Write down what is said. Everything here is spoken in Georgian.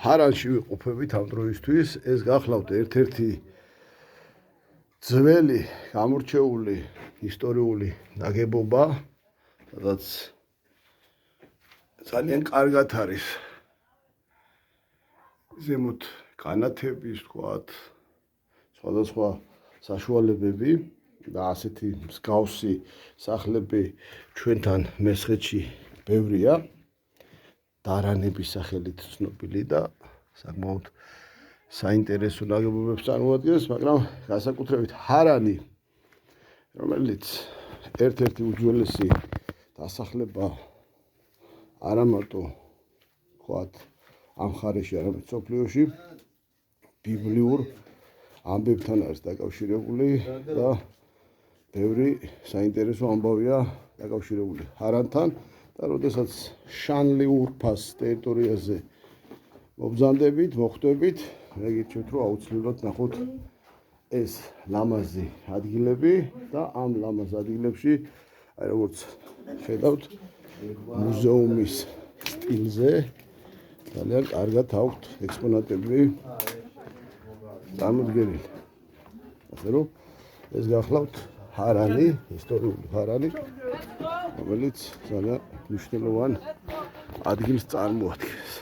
ჰარანში ვიყოფებით ამ დროისთვის, ეს გახლავთ ერთ-ერთი ძველი გამორჩეული ისტორიული ნაგებობა, სადაც ძალიან კარგად არის ზემოთ განათების, თქვათ, სხვადასხვა საშუალებები და ასეთი მსგავსი სახლები ჩვენთან მესხეთში ბევრია. დარანების სახელით ცნობილი და საკმაოდ საინტერესო ნაგებობებს წარმოადგენს, მაგრამ განსაკუთრებით ჰარანი, რომელიც ერთ-ერთი უძველესი დასახლება არა მარტო თქვათ ამ მხარეში, არამედ მსოფლიოში ბიბლიურ ამბებთან არის დაკავშირებული და ბევრი საინტერესო ამბავია დაკავშირებული ჰარანთან და როდესაც შანლი ურფას ტერიტორიაზე მობრძანდებით, მოხვდებით, მე გირჩევთ, რომ აუცილებლად ნახოთ ეს ლამაზი ადგილები და ამ ლამაზ ადგილებში, აი როგორც ხედავთ, მუზეუმის სტილზე ძალიან კარგად აქვთ ექსპონატები წარმოდგენილი. ასე რომ ეს გახლავთ ჰარანი, ისტორიული ჰარანი, რომელიც ძალიან მნიშვნელოვან ადგილს წარმოადგენს.